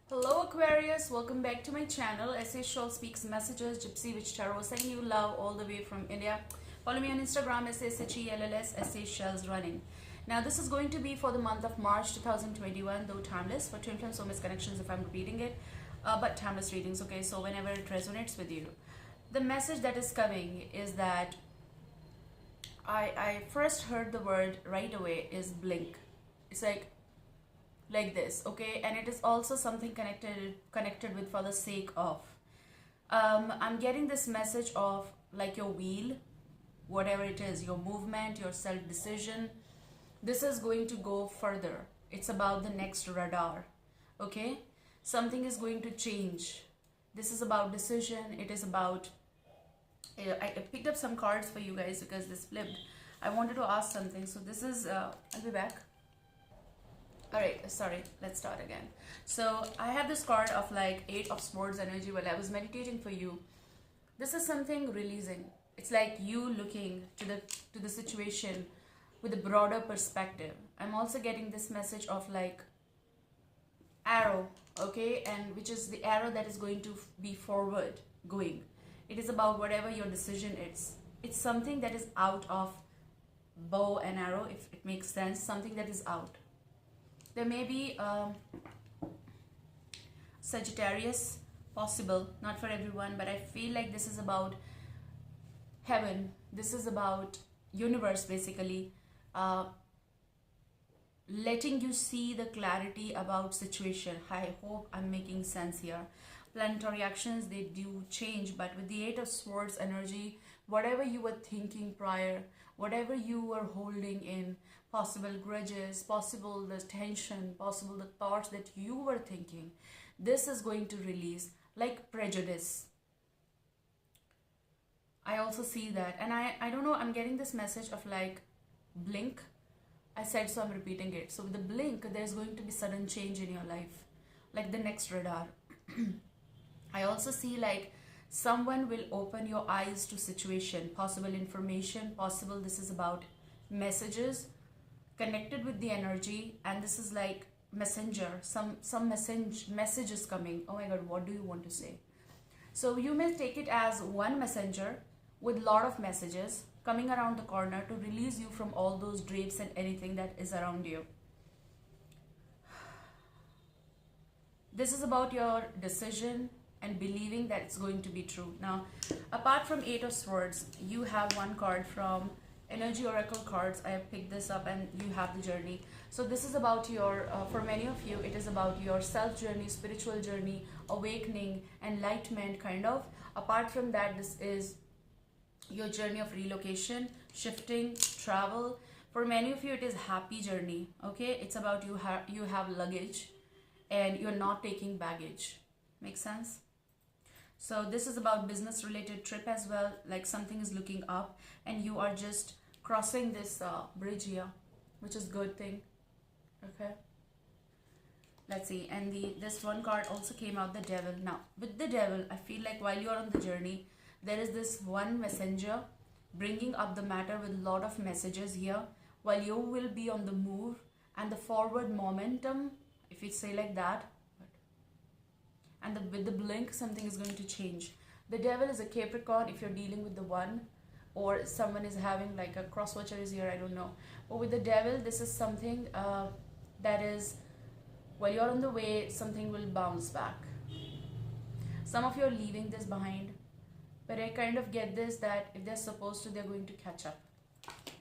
Hello Aquarius, welcome back to my channel. SA Shawl Speaks Messages, Gypsy Witch Tarot, sending you love all the way from India. Follow me on Instagram, SASHELLS, SA Shells Running. Now this is going to be for the month of March 2021, though timeless, for twin flame soulmates connections if I'm repeating it, but timeless readings, okay, so whenever it resonates with you. The message that is coming is that I first heard the word right away is blink. It's like this, okay, and it is also something connected with for the sake of I'm getting this message of like your wheel, whatever it is, your movement, your self decision, this is going to go further. It's about the next radar, okay, something is going to change. This is about decision. It is about I picked up some cards for you guys because this flipped. I wanted to ask something, so this is I'll be back. Alright, sorry, let's start again. So I have this card of like 8 of Swords energy while I was meditating for you. This is something releasing. It's like you looking to the situation with a broader perspective. I'm also getting this message of like arrow, okay, and which is the arrow that is going to be forward going. It is about whatever your decision is. It's something that is out of bow and arrow, if it makes sense, something that is out. There may be Sagittarius, possible, not for everyone, but I feel like this is about heaven. This is about universe, basically, letting you see the clarity about situation. I hope I'm making sense here. Planetary actions, they do change, but with the 8 of Swords energy, whatever you were thinking prior, whatever you were holding in, possible grudges, possible the tension, possible the thoughts that you were thinking, this is going to release, like prejudice. I also see that, and I don't know, I'm getting this message of like blink. I said, so I'm repeating it. So with the blink, there's going to be sudden change in your life, like the next radar. I also see like someone will open your eyes to situation, possible information, possible this is about messages connected with the energy, and this is like messenger, some message is coming. Oh my god, what do you want to say? So you may take it as one messenger with lot of messages coming around the corner to release you from all those drapes and anything that is around you. This is about your decision and believing that it's going to be true. Now, apart from 8 of Swords, you have one card from Energy Oracle cards. I have picked this up and you have the journey. So this is about your, for many of you, it is about your self journey, spiritual journey, awakening, enlightenment kind of. Apart from that, this is your journey of relocation, shifting, travel. For many of you, it is happy journey, okay? It's about you have luggage and you're not taking baggage. Make sense? So this is about business related trip as well, like something is looking up and you are just crossing this bridge here, which is good thing, okay? Let's see, and this one card also came out, the Devil. Now with the Devil, I feel like while you are on the journey, there is this one messenger bringing up the matter with a lot of messages here, while you will be on the move and the forward momentum, if you say like that. And with the blink, something is going to change. The Devil is a Capricorn if you're dealing with the one, or someone is having like a cross watcher is here, I don't know. But with the Devil, this is something that is, while you're on the way, something will bounce back. Some of you are leaving this behind, but I kind of get this that if they're supposed to, they're going to catch up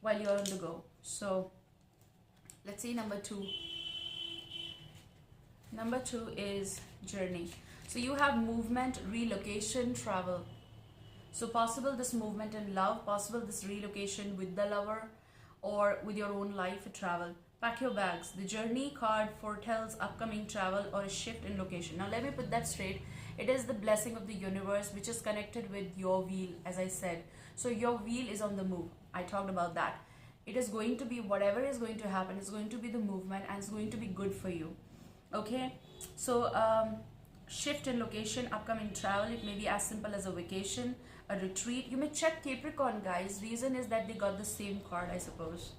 while you're on the go. So let's see number 2. Number 2 is journey. So you have movement, relocation, travel. So possible this movement in love, possible this relocation with the lover or with your own life, travel. Pack your bags. The journey card foretells upcoming travel or a shift in location. Now let me put that straight. It is the blessing of the universe which is connected with your wheel, as I said. So your wheel is on the move. I talked about that. It is going to be, whatever is going to happen, it's going to be the movement and it's going to be good for you. Okay, so shift in location, upcoming travel. It may be as simple as a vacation, a retreat. You may check Capricorn, guys. Reason is that they got the same card, I suppose.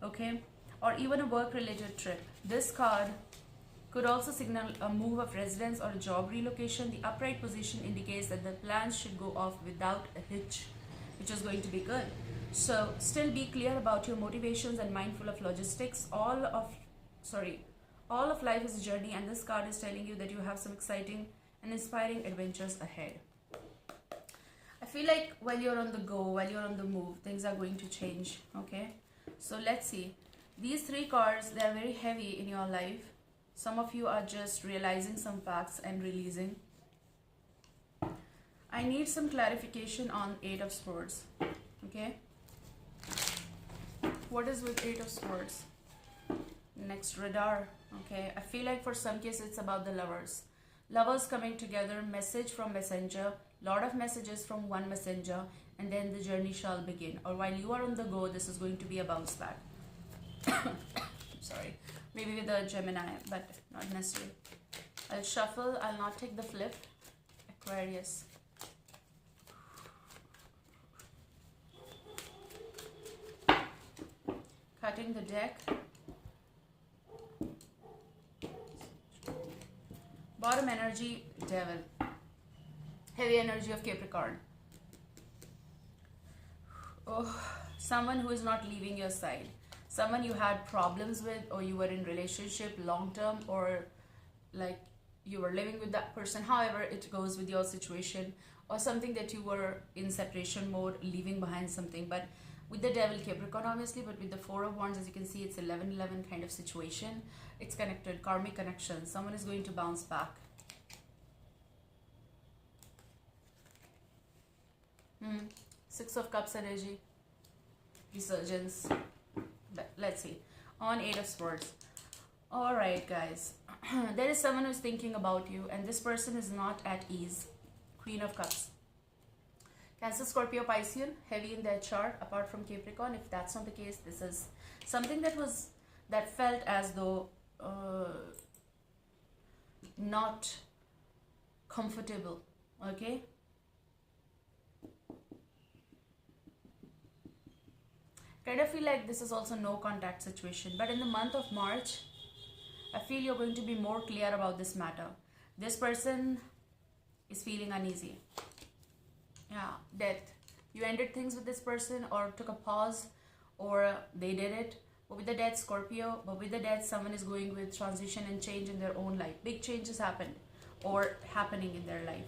Okay, or even a work related trip. This card Could also signal a move of residence or a job relocation. The upright position indicates that the plans should go off without a hitch, which is going to be good. So still be clear about your motivations and mindful of logistics. All of life is a journey, and this card is telling you that you have some exciting and inspiring adventures ahead. I feel like while you're on the go, while you're on the move, things are going to change, okay? So let's see. These three cards, they're very heavy in your life. Some of you are just realizing some facts and releasing. I need some clarification on Eight of Swords, okay? What is with Eight of Swords? Next, radar, okay? I feel like for some cases it's about the lovers. Lovers coming together, message from messenger, lot of messages from one messenger, and then the journey shall begin. Or while you are on the go, this is going to be a bounce back. Sorry, maybe with a Gemini, but not necessarily. I'll shuffle, I'll not take the flip. Aquarius. Cutting the deck. Bottom energy, Devil. Heavy energy of Capricorn. Oh, someone who is not leaving your side. Someone you had problems with, or you were in relationship long term, or like you were living with that person, however it goes with your situation, or something that you were in separation mode, leaving behind something. But with the Devil, Capricorn obviously, but with the Four of Wands, as you can see, it's 11-11 kind of situation. It's connected, karmic connection. Someone is going to bounce back. Six of Cups energy, resurgence. But let's see, on Eight of Swords. All right, guys. There is someone who's thinking about you, and this person is not at ease. Queen of Cups. Cancer, Scorpio, Piscean, heavy in their chart, apart from Capricorn. If that's not the case, this is something that felt as though not comfortable, okay? Kind of feel like this is also no contact situation. But in the month of March, I feel you're going to be more clear about this matter. This person is feeling uneasy. Yeah, death. You ended things with this person, or took a pause, or they did it. But with the death, Scorpio, but with the death, someone is going with transition and change in their own life. Big changes happened, or happening in their life.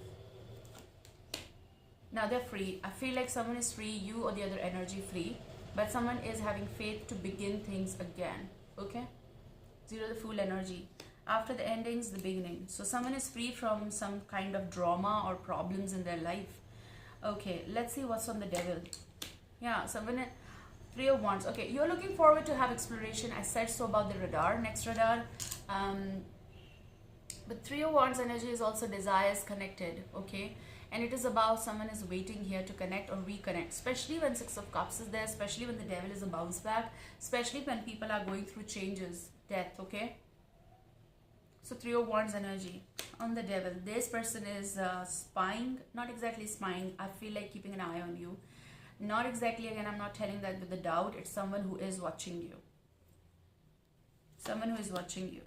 Now they're free. I feel like someone is free, you or the other energy free. But someone is having faith to begin things again, okay? Zero, the Fool energy. After the endings, the beginning. So someone is free from some kind of drama or problems in their life. Okay, let's see what's on the Devil. Yeah, someone, Three of Wands. Okay, you're looking forward to have exploration. I said so about the radar. Next radar. But Three of Wands energy is also desires connected, okay? And it is about someone is waiting here to connect or reconnect, especially when Six of Cups is there, especially when the Devil is a bounce back, especially when people are going through changes, death, okay? So Three of Wands energy on the Devil. This person is spying, not exactly spying. I feel like keeping an eye on you. Not exactly, again, I'm not telling that with a doubt. It's someone who is watching you. Someone who is watching you.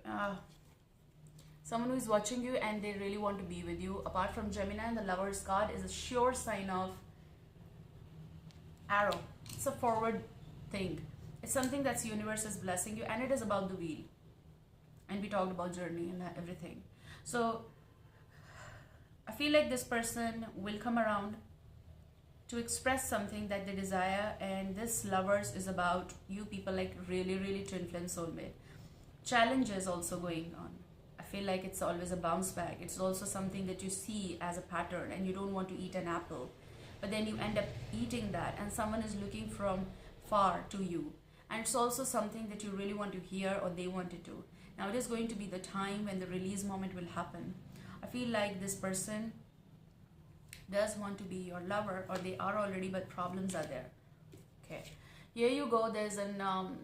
Someone who is watching you and they really want to be with you. Apart from Gemini, the Lover's card is a sure sign of arrow. It's a forward thing. It's something that's universe is blessing you, and it is about the wheel. And we talked about journey and everything. So I feel like this person will come around to express something that they desire, and this Lovers is about you people, like really twin flame soulmate. Challenges also going on. I feel like it's always a bounce back. It's also something that you see as a pattern, and you don't want to eat an apple, but then you end up eating that, and someone is looking from far to you. And it's also something that you really want to hear, or they wanted to. Now it is going to be the time when the release moment will happen. I feel like this person does want to be your lover, or they are already, but problems are there. Okay, here you go. There's a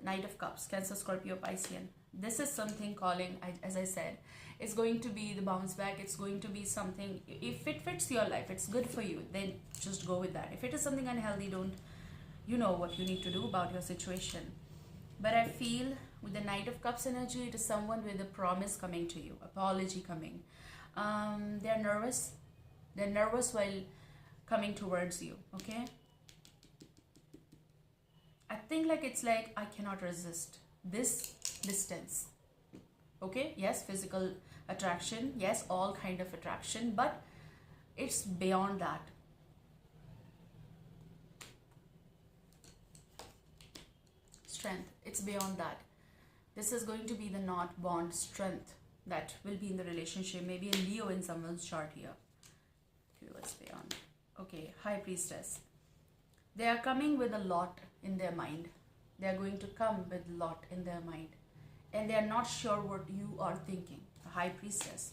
Knight of Cups, Cancer, Scorpio, Piscean. This is something calling, as I said, it's going to be the bounce back. It's going to be something, if it fits your life, it's good for you, then just go with that. If it is something unhealthy, don't, you know what you need to do about your situation. But I feel With the Knight of Cups energy, it is someone with a promise coming to you, apology coming. They're nervous. They're nervous while coming towards you, okay? I think like it's like, I cannot resist this distance, okay? Yes, physical attraction. Yes, all kind of attraction, but it's beyond that. Strength. It's beyond that. This is going to be the knot, bond, strength that will be in the relationship. Maybe a Leo in someone's chart here. Okay, what's beyond? Okay, High Priestess. They are coming with a lot in their mind. They are going to come with a lot in their mind. And they are not sure what you are thinking. The High Priestess.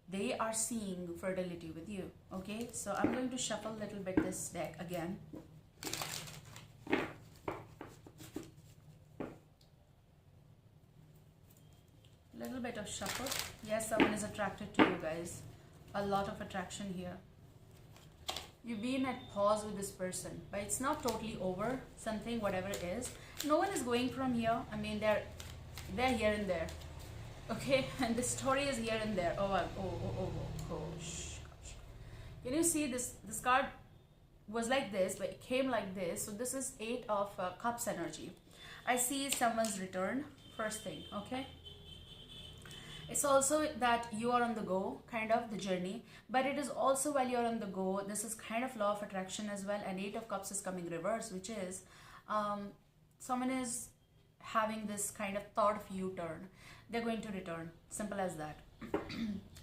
They are seeing fertility with you. Okay, so I'm going to shuffle a little bit this deck again. Little bit of shuffle. Yes, someone is attracted to you guys. A lot of attraction here. You've been at pause with this person, but it's not totally over. Something, whatever it is. No one is going from here. I mean, they're here and there. Okay, and the story is here and there. Gosh. Can you see this? This card was like this, but it came like this. So this is 8 of Cups energy. I see someone's return. First thing, okay. It's also that you are on the go, kind of the journey, but it is also while you're on the go, this is kind of law of attraction as well, and 8 of Cups is coming reverse, which is someone is having this kind of thought of U-turn. They're going to return, simple as that.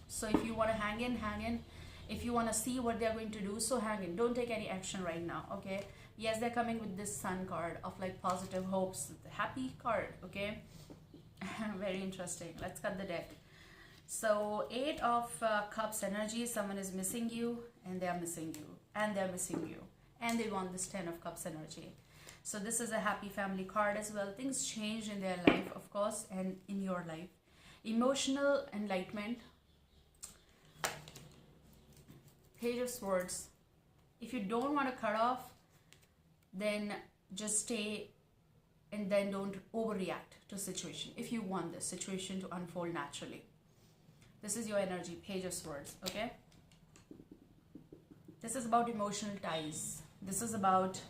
So if you want to hang in, hang in. If you want to see what they're going to do, so hang in. Don't take any action right now, okay? Yes, they're coming with this Sun card of like positive hopes, the happy card, okay? Very interesting. Let's cut the deck. So 8 of Cups energy, someone is missing you, and they are missing you, and they're missing you, and they want this 10 of Cups energy. So this is a happy family card as well. Things change in their life, of course, and in your life. Emotional enlightenment. Page of Swords. If you don't want to cut off, then just stay and then don't overreact to a situation. If you want this situation to unfold naturally. This is your energy, Page of Swords, okay? This is about emotional ties. This is about,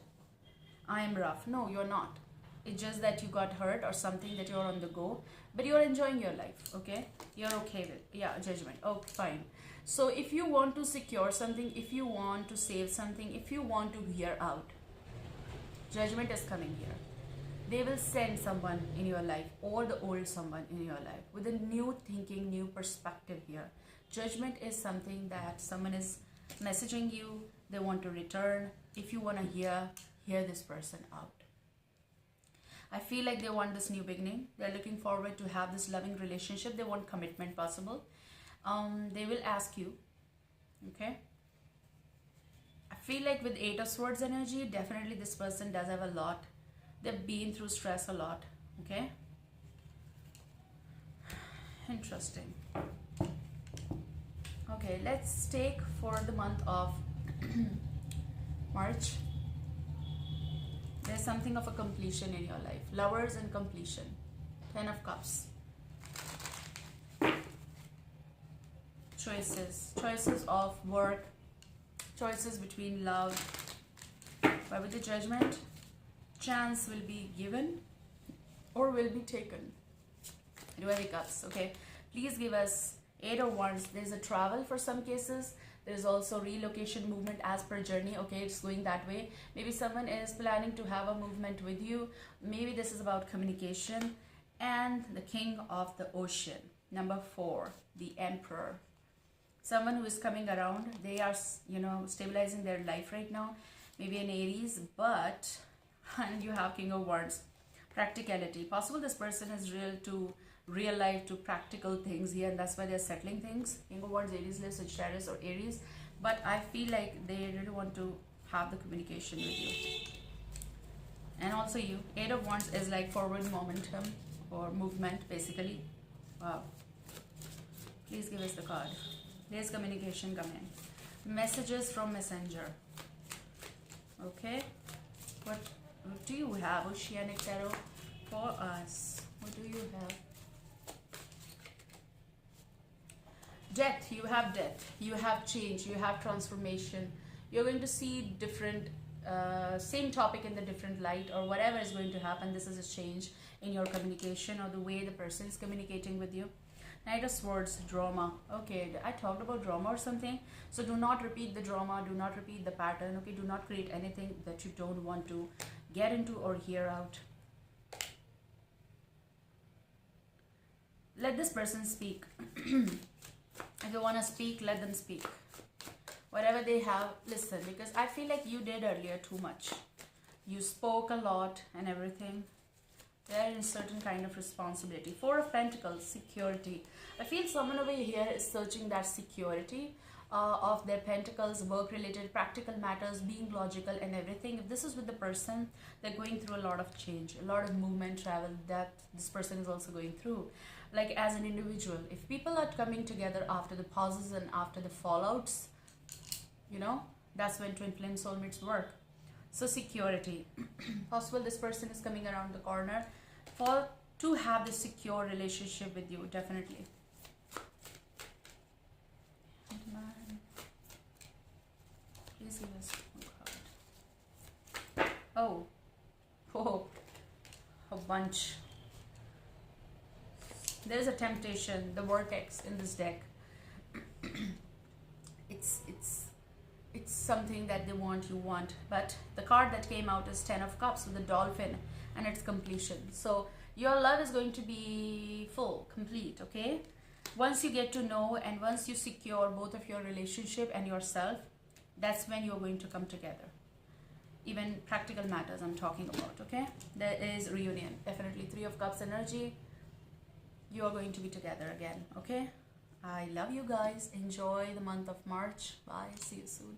I am rough. No, you're not. It's just that you got hurt or something, that you're on the go, but you're enjoying your life, okay? You're okay with, yeah, Judgment. Oh, fine. So if you want to secure something, if you want to save something, if you want to hear out, Judgment is coming here. They will send someone in your life, or the old someone in your life, with a new thinking, new perspective here. Judgment is something that someone is messaging you, they want to return. If you want to hear this person out. I feel like they want this new beginning. They're looking forward to have this loving relationship. They want commitment possible. They will ask you, okay? I feel like with 8 of Swords energy, definitely this person does have a lot. They've been through stress a lot, okay? Interesting. Okay, let's take for the month of March. There's something of a completion in your life. Lovers and completion. 10 of Cups. Choices. Choices of work. Choices between love. But with the Judgment, chance will be given or will be taken. 12 of Cups, okay? Please give us 8 of Wands. There's a travel for some cases. There's also relocation movement as per journey, okay? It's going that way. Maybe someone is planning to have a movement with you. Maybe this is about communication. And the King of the Ocean. Number 4, the Emperor. Someone who is coming around. They are, you know, stabilizing their life right now. Maybe an Aries, but and you have King of Wands. Practicality. Possible this person is real life to practical things here, and that's why they're settling things. King of Wands, Aries, Leo, Sagittarius or Aries. But I feel like they really want to have the communication with you. And also you. 8 of Wands is like forward momentum or movement basically. Wow. Please give us the card. There's communication coming. Messages from Messenger. Okay. What do you have, Oceanic Tarot, for us? What do you have? Death. You have death. You have change. You have transformation. You're going to see different, same topic in the different light, or whatever is going to happen. This is a change in your communication or the way the person is communicating with you. Knight of Swords, drama. Okay, I talked about drama or something. So do not repeat the drama. Do not repeat the pattern. Okay, do not create anything that you don't want to get into or hear out. Let this person speak. If you want to speak, let them speak. Whatever they have, listen. Because I feel like you did earlier too much. You spoke a lot and everything. They're in certain kind of responsibility. Four of Pentacles, security. I feel someone over here is searching that security of their pentacles, work-related, practical matters, being logical and everything. If this is with the person, they're going through a lot of change, a lot of movement, travel that this person is also going through. Like as an individual, if people are coming together after the pauses and after the fallouts, you know, that's when twin flame soulmates work. So security. Possible this person is coming around the corner to have this secure relationship with you, definitely. Please give us one card. Oh, a bunch. There's a temptation, the vortex in this deck. It's something that they want, you want. But the card that came out is Ten of Cups with the dolphin and its completion. So your love is going to be full, complete, okay? Once you get to know and once you secure both of your relationship and yourself, that's when you're going to come together. Even practical matters I'm talking about, okay? There is reunion. Definitely Three of Cups energy. You are going to be together again, okay? I love you guys. Enjoy the month of March. Bye. See you soon.